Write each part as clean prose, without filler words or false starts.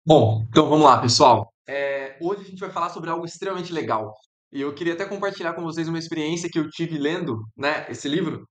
Bom, então vamos lá, pessoal. Hoje a gente vai falar sobre algo extremamente legal. E eu queria até compartilhar com vocês uma experiência que eu tive lendo, né, esse livro.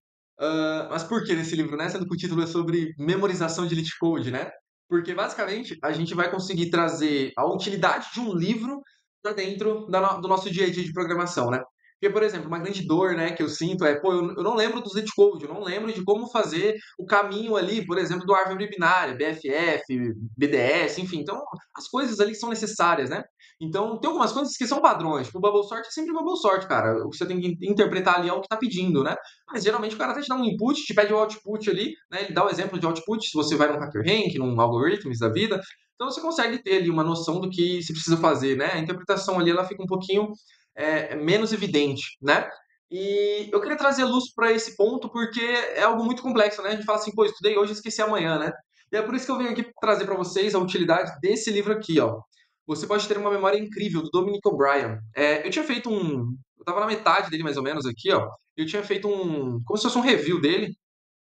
Mas por que nesse livro, né? Sendo que o título é sobre memorização de cheat code, né? Porque basicamente a gente vai conseguir trazer a utilidade de um livro para dentro do nosso dia a dia de programação, né? Porque, por exemplo, uma grande dor, né, que eu sinto é, pô, eu não lembro dos cheat code, eu não lembro de como fazer o caminho ali, por exemplo, do árvore binária, BFF, BDS, enfim. Então, as coisas ali são necessárias, né? Então, tem algumas coisas que são padrões. Tipo, o Bubble Sort é sempre Bubble Sort, cara. O que você tem que interpretar ali é o que tá pedindo, né? Mas geralmente o cara até te dá um input, te pede o output ali, né? Ele dá o exemplo de output se você vai num HackerRank, num Algorithms da vida. Então, você consegue ter ali uma noção do que se precisa fazer, né? A interpretação ali, ela fica um pouquinho menos evidente, né? E eu queria trazer luz para esse ponto porque é algo muito complexo, né? A gente fala assim, pô, estudei hoje, esqueci amanhã, né? E é por isso que eu venho aqui trazer para vocês a utilidade desse livro aqui, ó. Você pode ter uma memória incrível, do Dominic O'Brien. Eu tinha feito um. Eu tava na metade dele, mais ou menos, aqui, ó. Eu tinha feito um. Como se fosse um review dele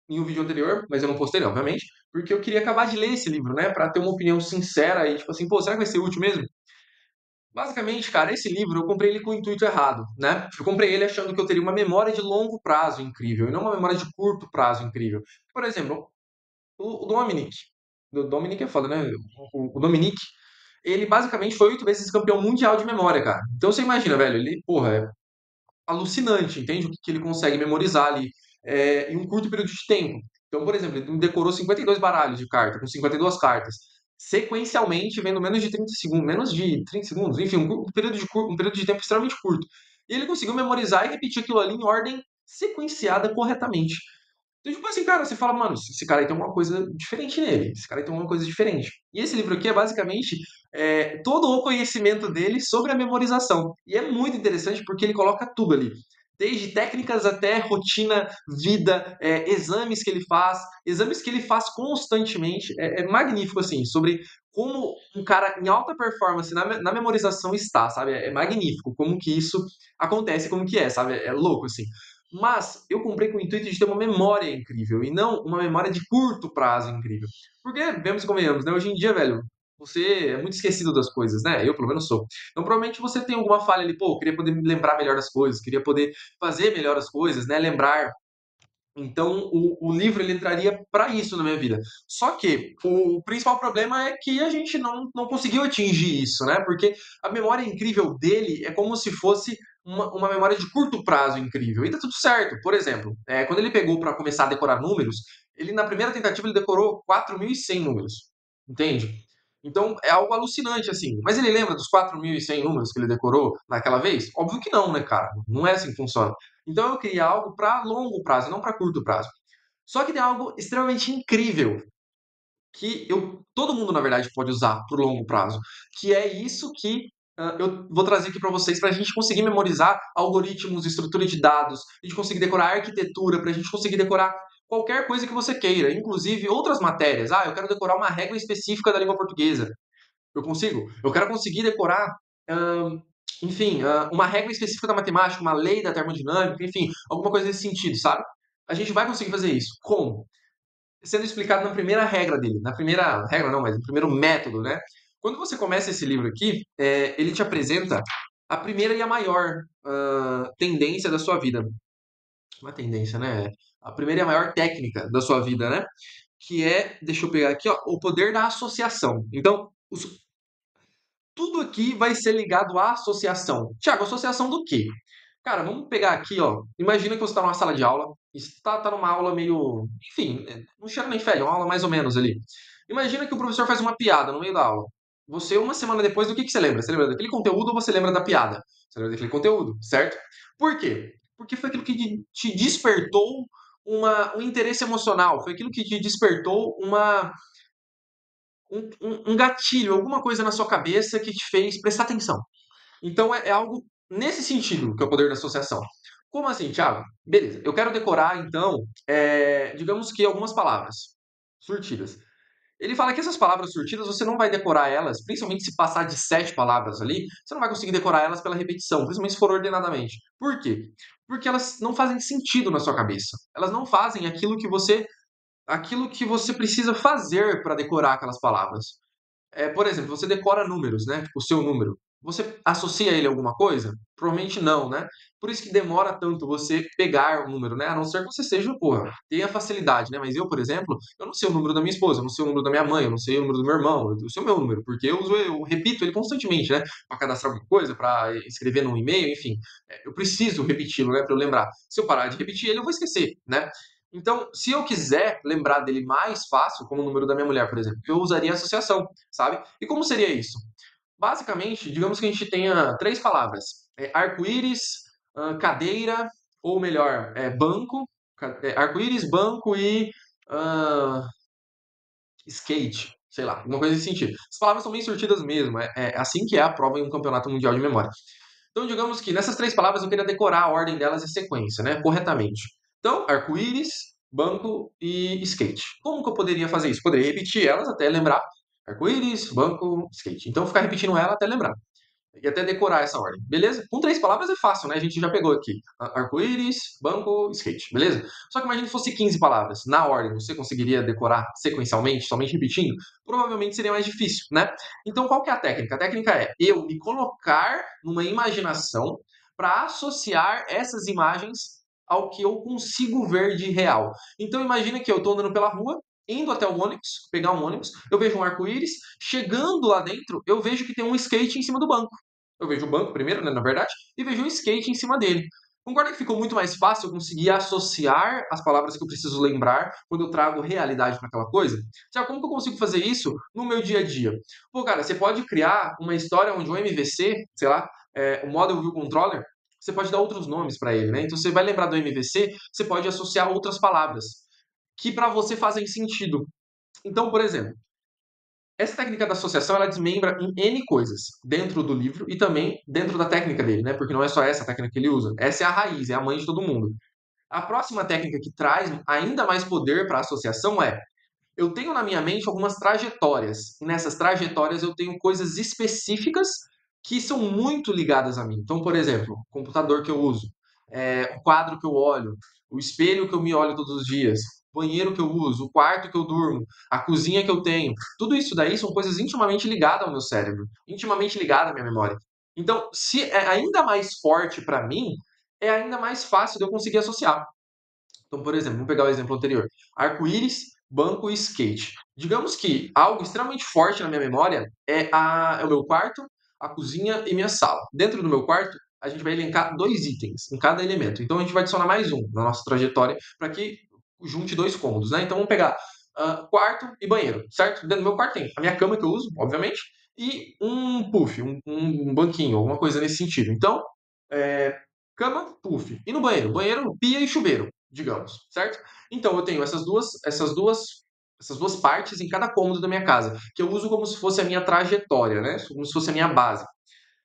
em um vídeo anterior, mas eu não postei, obviamente, porque eu queria acabar de ler esse livro, né? Pra ter uma opinião sincera e, tipo assim, pô, será que vai ser útil mesmo? Basicamente, cara, esse livro eu comprei ele com o intuito errado, né? Eu comprei ele achando que eu teria uma memória de longo prazo incrível e não uma memória de curto prazo incrível. Por exemplo, o Dominic. O Dominic é foda, né? O Dominic, ele basicamente foi 8 vezes campeão mundial de memória, cara. Então você imagina, velho, ele, porra, é alucinante, entende? O que ele consegue memorizar ali em um curto período de tempo. Então, por exemplo, ele decorou 52 baralhos de carta, com 52 cartas, sequencialmente, vendo menos de 30 segundos, menos de 30 segundos, enfim, um período de tempo extremamente curto. E ele conseguiu memorizar e repetir aquilo ali em ordem sequenciada corretamente. Então, tipo assim, cara, você fala, mano, esse cara aí tem uma coisa diferente nele. Esse cara aí tem uma coisa diferente. E esse livro aqui é basicamente todo o conhecimento dele sobre a memorização. E é muito interessante porque ele coloca tudo ali. Desde técnicas até rotina, vida, exames que ele faz constantemente. É magnífico, assim, sobre como um cara em alta performance na memorização está, sabe? É magnífico como que isso acontece, como que é, sabe? É louco, assim. Mas eu comprei com o intuito de ter uma memória incrível e não uma memória de curto prazo incrível. Porque, vemos e convenhamos, né? Hoje em dia, velho, você é muito esquecido das coisas, né? Eu, pelo menos, sou. Então, provavelmente você tem alguma falha ali, pô, eu queria poder me lembrar melhor das coisas, queria poder fazer melhor as coisas, né? Lembrar. Então, o livro ele entraria para isso na minha vida. Só que o principal problema é que a gente não conseguiu atingir isso, né? Porque a memória incrível dele é como se fosse uma memória de curto prazo incrível. E tá tudo certo. Por exemplo, quando ele pegou para começar a decorar números, ele na primeira tentativa ele decorou 4.100 números. Entende? Então é algo alucinante assim. Mas ele lembra dos 4.100 números que ele decorou naquela vez? Óbvio que não, né, cara? Não é assim que funciona. Então eu queria algo para longo prazo, não para curto prazo. Só que tem algo extremamente incrível que todo mundo na verdade pode usar por longo prazo, que é isso que eu vou trazer aqui para vocês para a gente conseguir memorizar algoritmos, estrutura de dados, a gente conseguir decorar arquitetura, para a gente conseguir decorar qualquer coisa que você queira, inclusive outras matérias. Ah, eu quero decorar uma regra específica da língua portuguesa. Eu consigo? Eu quero conseguir decorar, hã, enfim, uma regra específica da matemática, uma lei da termodinâmica, enfim, alguma coisa nesse sentido, sabe? A gente vai conseguir fazer isso. Como? Sendo explicado na primeira regra dele, na primeira regra não, mas no primeiro método, né? Quando você começa esse livro aqui, ele te apresenta a primeira e a maior tendência da sua vida. Uma tendência, né? A primeira e a maior técnica da sua vida, né? Que é, deixa eu pegar aqui, ó, o poder da associação. Então, tudo aqui vai ser ligado à associação. Tiago, associação do quê? Cara, vamos pegar aqui, ó. Imagina que você está numa sala de aula, está numa aula meio. Enfim, não chega nem fede, é uma aula mais ou menos ali. Imagina que o professor faz uma piada no meio da aula. Você, uma semana depois, do que você lembra? Você lembra daquele conteúdo ou você lembra da piada? Você lembra daquele conteúdo, certo? Por quê? Porque foi aquilo que te despertou um interesse emocional, foi aquilo que te despertou um gatilho, alguma coisa na sua cabeça que te fez prestar atenção. Então é algo nesse sentido que é o poder da associação. Como assim, Thiago? Beleza, eu quero decorar, então, digamos que algumas palavras surtidas. Ele fala que essas palavras surtidas você não vai decorar elas, principalmente se passar de 7 palavras ali, você não vai conseguir decorar elas pela repetição, principalmente se for ordenadamente. Por quê? Porque elas não fazem sentido na sua cabeça. Elas não fazem aquilo que você precisa fazer para decorar aquelas palavras. Por exemplo, você decora números, né? Tipo, o seu número. Você associa ele a alguma coisa? Provavelmente não, né? Por isso que demora tanto você pegar o número, né? A não ser que você seja, porra, tenha facilidade, né? Mas eu, por exemplo, eu não sei o número da minha esposa, eu não sei o número da minha mãe, eu não sei o número do meu irmão, eu sei o meu número, porque eu repito ele constantemente, né? Para cadastrar alguma coisa, para escrever num e-mail, enfim. Eu preciso repeti-lo, né? Para eu lembrar. Se eu parar de repetir ele, eu vou esquecer, né? Então, se eu quiser lembrar dele mais fácil, como o número da minha mulher, por exemplo, eu usaria associação, sabe? E como seria isso? Basicamente, digamos que a gente tenha três palavras: arco-íris, cadeira, ou melhor, banco, arco-íris, banco e ah, skate, sei lá, alguma coisa nesse sentido. As palavras são bem sortidas mesmo, é assim que é a prova em um campeonato mundial de memória. Então, digamos que nessas três palavras eu queria decorar a ordem delas em sequência, né, corretamente. Então, arco-íris, banco e skate. Como que eu poderia fazer isso? Poderia repetir elas até lembrar. Arco-íris, banco, skate. Então, ficar repetindo ela até lembrar. E até decorar essa ordem, beleza? Com três palavras é fácil, né? A gente já pegou aqui. Arco-íris, banco, skate, beleza? Só que imagine se fosse 15 palavras. Na ordem, você conseguiria decorar sequencialmente, somente repetindo? Provavelmente seria mais difícil, né? Então, qual que é a técnica? A técnica é eu me colocar numa imaginação para associar essas imagens ao que eu consigo ver de real. Então, imagina que eu estou andando pela rua, indo até o ônibus, pegar um ônibus, eu vejo um arco-íris, chegando lá dentro, eu vejo que tem um skate em cima do banco. Eu vejo o banco primeiro, né, na verdade, e vejo um skate em cima dele. Concorda que ficou muito mais fácil eu conseguir associar as palavras que eu preciso lembrar quando eu trago realidade para aquela coisa? Já como que eu consigo fazer isso no meu dia a dia? Pô, cara, você pode criar uma história onde o MVC, sei lá, o Model View Controller, você pode dar outros nomes para ele, né? Então você vai lembrar do MVC, você pode associar outras palavras que para você fazem sentido. Então, por exemplo, essa técnica da associação ela desmembra em N coisas dentro do livro e também dentro da técnica dele, né? Porque não é só essa técnica que ele usa. Essa é a raiz, é a mãe de todo mundo. A próxima técnica que traz ainda mais poder para a associação é: eu tenho na minha mente algumas trajetórias, e nessas trajetórias eu tenho coisas específicas que são muito ligadas a mim. Então, por exemplo, o computador que eu uso, o quadro que eu olho, o espelho que eu me olho todos os dias, o banheiro que eu uso, o quarto que eu durmo, a cozinha que eu tenho. Tudo isso daí são coisas intimamente ligadas ao meu cérebro, intimamente ligadas à minha memória. Então, se é ainda mais forte para mim, é ainda mais fácil de eu conseguir associar. Então, por exemplo, vamos pegar o exemplo anterior: arco-íris, banco e skate. Digamos que algo extremamente forte na minha memória é o meu quarto, a cozinha e minha sala. Dentro do meu quarto, a gente vai elencar dois itens em cada elemento. Então, a gente vai adicionar mais um na nossa trajetória para que junte dois cômodos, né? Então, vamos pegar quarto e banheiro, certo? Dentro do meu quarto tem a minha cama que eu uso, obviamente, e um puff, um banquinho, alguma coisa nesse sentido. Então, é, cama, puff. E no banheiro? Banheiro, pia e chuveiro, digamos, certo? Então eu tenho essas duas partes em cada cômodo da minha casa, que eu uso como se fosse a minha trajetória, né? Como se fosse a minha base.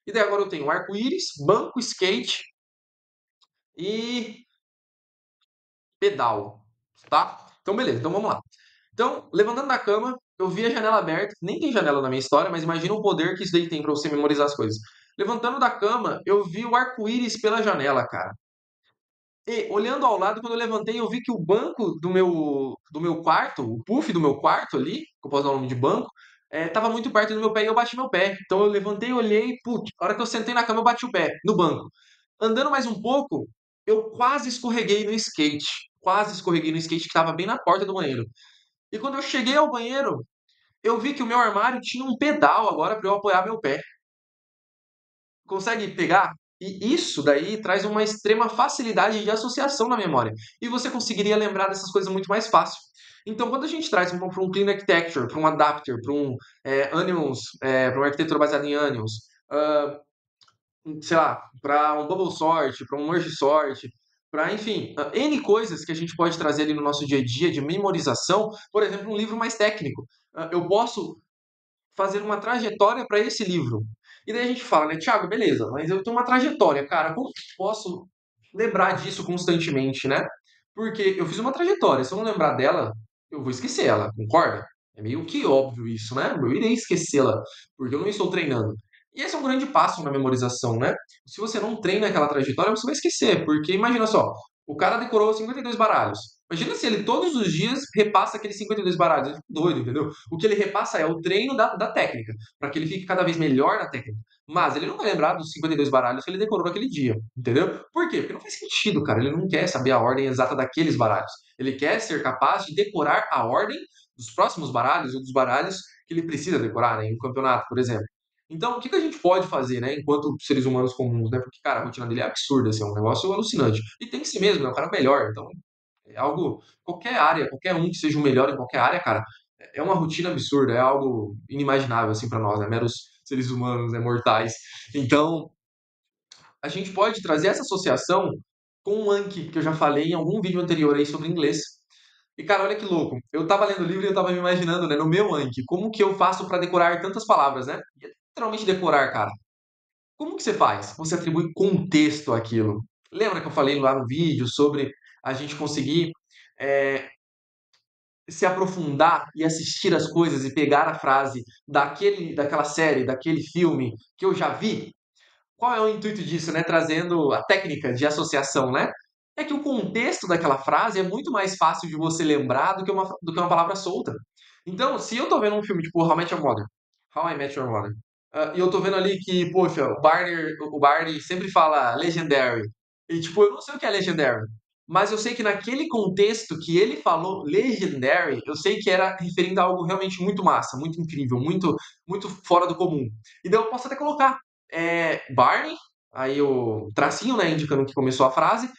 E daí agora eu tenho arco-íris, banco, skate e pedal, tá? Então beleza, então vamos lá. Então, levantando da cama, eu vi a janela aberta, nem tem janela na minha história, mas imagina o poder que isso daí tem pra você memorizar as coisas. Levantando da cama, eu vi o arco-íris pela janela, cara. E olhando ao lado, quando eu levantei, eu vi que o banco do meu quarto, o puff do meu quarto ali, que eu posso dar o nome de banco, estava muito perto do meu pé e eu bati meu pé. Então eu levantei, olhei, putz, a hora que eu sentei na cama, eu bati o pé no banco. Andando mais um pouco, eu quase escorreguei no skate. Quase escorreguei no skate que estava bem na porta do banheiro. E quando eu cheguei ao banheiro, eu vi que o meu armário tinha um pedal agora para eu apoiar meu pé. Consegue pegar? E isso daí traz uma extrema facilidade de associação na memória. E você conseguiria lembrar dessas coisas muito mais fácil. Então, quando a gente traz para um Clean Architecture, para um Adapter, para um Onions, para uma arquitetura baseada em Onions, sei lá, para um Bubble Sort, para um Merge Sort, para, enfim, N coisas que a gente pode trazer ali no nosso dia a dia de memorização, por exemplo, um livro mais técnico. Eu posso fazer uma trajetória para esse livro. E daí a gente fala, né, Thiago, beleza, mas eu tenho uma trajetória, cara, como que eu posso lembrar disso constantemente, né? Porque eu fiz uma trajetória, se eu não lembrar dela, eu vou esquecer ela, concorda? É meio que óbvio isso, né? Eu irei esquecê-la, porque eu não estou treinando. E esse é um grande passo na memorização, né? Se você não treina aquela trajetória, você vai esquecer, porque imagina só, o cara decorou 52 baralhos. Imagina se ele todos os dias repassa aqueles 52 baralhos. Ele fica doido, entendeu? O que ele repassa é o treino da técnica, para que ele fique cada vez melhor na técnica. Mas ele não vai lembrar dos 52 baralhos que ele decorou naquele dia, entendeu? Por quê? Porque não faz sentido, cara. Ele não quer saber a ordem exata daqueles baralhos. Ele quer ser capaz de decorar a ordem dos próximos baralhos ou dos baralhos que ele precisa decorar, né, em um campeonato, por exemplo. Então, o que que a gente pode fazer, né, enquanto seres humanos comuns, né? Porque, cara, a rotina dele é absurda, assim, é um negócio alucinante. E tem que ser mesmo, né? O cara é o melhor, então é algo, qualquer área, qualquer um que seja o melhor em qualquer área, cara, é uma rotina absurda, é algo inimaginável, assim, para nós, né? Meros seres humanos, né? Mortais. Então, a gente pode trazer essa associação com o Anki, que eu já falei em algum vídeo anterior aí sobre inglês. E, cara, olha que louco. Eu tava lendo o livro e eu tava me imaginando, né, no meu Anki, como que eu faço para decorar tantas palavras, né? E é literalmente decorar, cara. Como que você faz? Você atribui contexto àquilo. Lembra que eu falei lá no vídeo sobre a gente conseguir eh, se aprofundar e assistir as coisas e pegar a frase daquela série, daquele filme que eu já vi? Qual é o intuito disso, né? Trazendo a técnica de associação, né? É que o contexto daquela frase é muito mais fácil de você lembrar do que uma palavra solta. Então, se eu tô vendo um filme tipo How I Met Your Mother, e eu tô vendo ali que, poxa, o Barney sempre fala Legendary. E, tipo, eu não sei o que é Legendary. Mas eu sei que naquele contexto que ele falou Legendary, eu sei que era referindo a algo realmente muito massa, muito incrível, muito fora do comum. E daí eu posso até colocar Barney, aí o tracinho, né, indicando que começou a frase,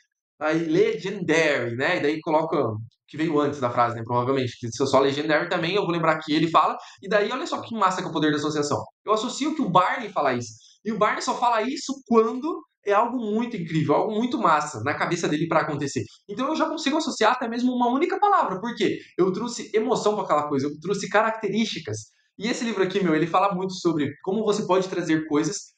aí Legendary, né, e daí coloca o que veio antes da frase, né, provavelmente, que se eu só Legendary também, eu vou lembrar que ele fala, e daí olha só que massa que é o poder da associação. Eu associo que o Barney fala isso, e o Barney só fala isso quando é algo muito incrível, algo muito massa na cabeça dele para acontecer. Então eu já consigo associar até mesmo uma única palavra, porque eu trouxe emoção para aquela coisa, eu trouxe características. E esse livro aqui, meu, ele fala muito sobre como você pode trazer coisas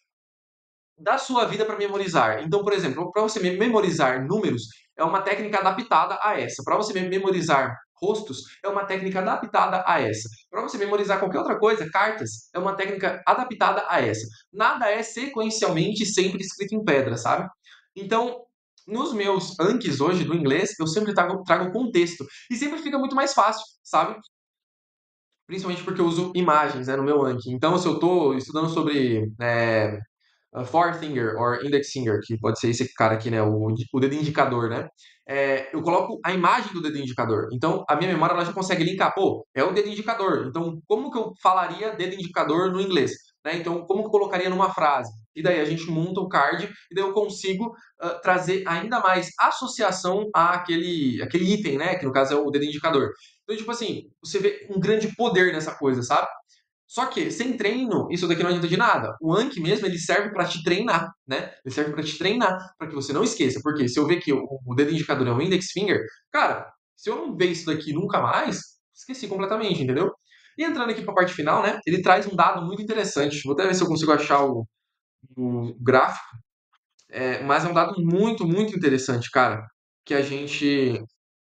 da sua vida para memorizar. Então, por exemplo, para você memorizar números, é uma técnica adaptada a essa. Para você memorizar rostos, é uma técnica adaptada a essa. Para você memorizar qualquer outra coisa, cartas, é uma técnica adaptada a essa. Nada é sequencialmente sempre escrito em pedra, sabe? Então, nos meus Ankis hoje do inglês, eu sempre trago contexto. E sempre fica muito mais fácil, sabe? Principalmente porque eu uso imagens, né, no meu Anki. Então, se eu estou estudando sobre forefinger or index finger, que pode ser esse cara aqui, né, o dedo indicador, né? Eu coloco a imagem do dedo indicador. Então, a minha memória ela já consegue linkar, pô, é o dedo indicador. Então, como que eu falaria dedo indicador no inglês? Né? Então, como que eu colocaria numa frase? E daí a gente monta o card e daí eu consigo trazer ainda mais associação àquele item, né? Que no caso é o dedo indicador. Então, tipo assim, você vê um grande poder nessa coisa, sabe? Só que sem treino, isso daqui não adianta de nada. O Anki mesmo, ele serve para te treinar, né? Ele serve para te treinar, para que você não esqueça. Porque se eu ver que o dedo indicador é um index finger, cara, se eu não ver isso daqui nunca mais, esqueci completamente, entendeu? E entrando aqui para a parte final, né? Ele traz um dado muito interessante. Vou até ver se eu consigo achar o gráfico. Mas é um dado muito, muito interessante, cara. Que a gente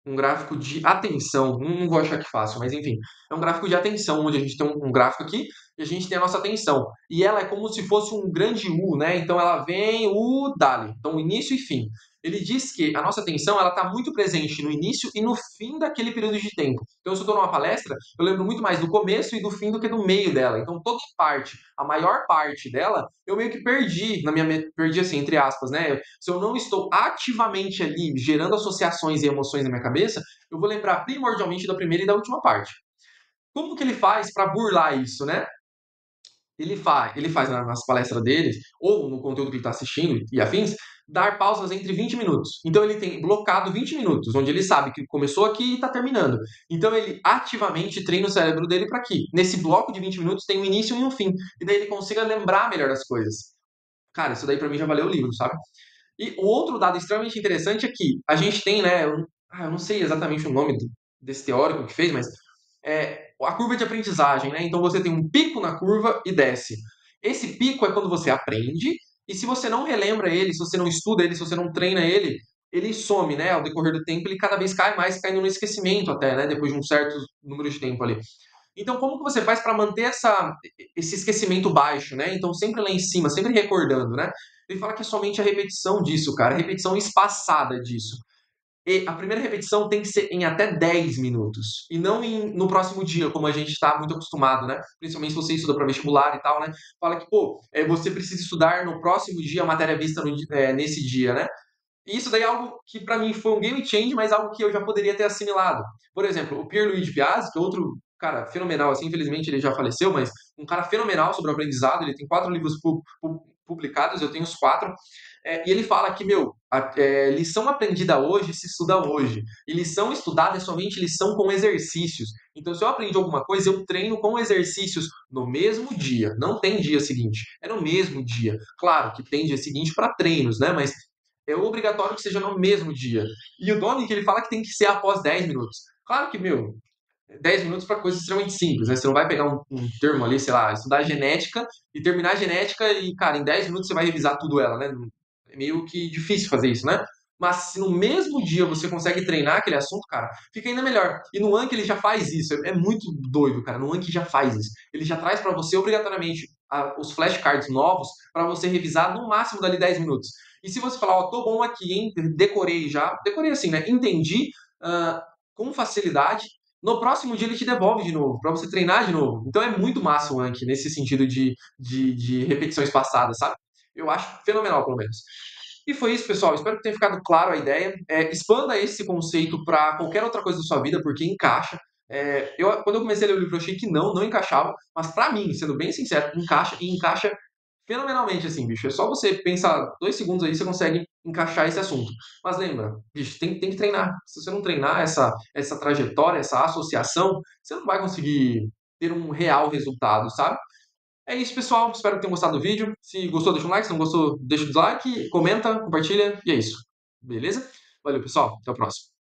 um gráfico de atenção. Não vou achar que fácil, mas enfim. É um gráfico de atenção, onde a gente tem um gráfico aqui e a gente tem a nossa atenção. E ela é como se fosse um grande U, né? Então ela vem o Dali. Então início e fim. Ele diz que a nossa atenção ela está muito presente no início e no fim daquele período de tempo. Então, se eu estou numa palestra, eu lembro muito mais do começo e do fim do que do meio dela. Então, toda parte, a maior parte dela, eu meio que perdi, perdi assim, entre aspas, né? Se eu não estou ativamente ali gerando associações e emoções na minha cabeça, eu vou lembrar primordialmente da primeira e da última parte. Como que ele faz para burlar isso, né? Ele faz nas palestras dele, ou no conteúdo que ele está assistindo e afins, dar pausas entre 20 minutos. Então ele tem blocado 20 minutos, onde ele sabe que começou aqui e está terminando. Então ele ativamente treina o cérebro dele para que, nesse bloco de 20 minutos, tem um início e um fim. E daí ele consiga lembrar melhor das coisas. Cara, isso daí para mim já valeu o livro, sabe? E o outro dado extremamente interessante é que a gente tem, né? Eu não sei exatamente o nome desse teórico que fez, mas a curva de aprendizagem, né? Então você tem um pico na curva e desce. Esse pico é quando você aprende, e se você não relembra ele, se você não estuda ele, se você não treina ele, ele some, né? Ao decorrer do tempo, ele cada vez cai mais, caindo no esquecimento até, né? Depois de um certo número de tempo ali. Então, como que você faz para manter esse esquecimento baixo, né? Então, sempre lá em cima, sempre recordando, né? Ele fala que é somente a repetição disso, cara, a repetição espaçada disso. E a primeira repetição tem que ser em até 10 minutos, e não no próximo dia, como a gente está muito acostumado, né? Principalmente se você estuda para vestibular e tal, né? Fala que, pô, você precisa estudar no próximo dia a matéria vista nesse dia, né? E isso daí é algo que para mim foi um game change, mas algo que eu já poderia ter assimilado. Por exemplo, o Pierluigi Piazzi, que é outro cara fenomenal, assim, infelizmente ele já faleceu, mas um cara fenomenal sobre o aprendizado, ele tem 4 livros publicados, eu tenho os 4, e ele fala que, meu, lição aprendida hoje se estuda hoje, e lição estudada é somente lição com exercícios. Então, se eu aprendi alguma coisa, eu treino com exercícios no mesmo dia, não tem dia seguinte, é no mesmo dia. Claro que tem dia seguinte para treinos, né, mas é obrigatório que seja no mesmo dia. E o Dominic, ele fala que tem que ser após 10 minutos. Claro que, meu, 10 minutos para coisa extremamente simples, né? Você não vai pegar um termo ali, sei lá, estudar genética e terminar a genética e, cara, em 10 minutos você vai revisar tudo ela, né? É meio que difícil fazer isso, né? Mas se no mesmo dia você consegue treinar aquele assunto, cara, fica ainda melhor. E no Anki ele já faz isso, é muito doido, cara. No Anki já faz isso. Ele já traz para você obrigatoriamente os flashcards novos para você revisar no máximo dali 10 minutos. E se você falar, ó, tô bom aqui, hein? Decorei já. Decorei assim, né? Entendi com facilidade. No próximo dia ele te devolve de novo, para você treinar de novo. Então é muito massa o Anki nesse sentido de repetições passadas, sabe? Eu acho fenomenal, pelo menos. E foi isso, pessoal. Espero que tenha ficado claro a ideia. Expanda esse conceito para qualquer outra coisa da sua vida, porque encaixa. Quando eu comecei a ler o livro, eu achei que não encaixava, mas para mim, sendo bem sincero, encaixa e encaixa fenomenalmente, assim, bicho. É só você pensar 2 segundos aí, você consegue encaixar esse assunto. Mas lembra, bicho, tem que treinar. Se você não treinar essa trajetória, essa associação, você não vai conseguir ter um real resultado, sabe? É isso, pessoal. Espero que tenham gostado do vídeo. Se gostou, deixa um like. Se não gostou, deixa o dislike. Comenta, compartilha. E é isso. Beleza? Valeu, pessoal. Até o próximo.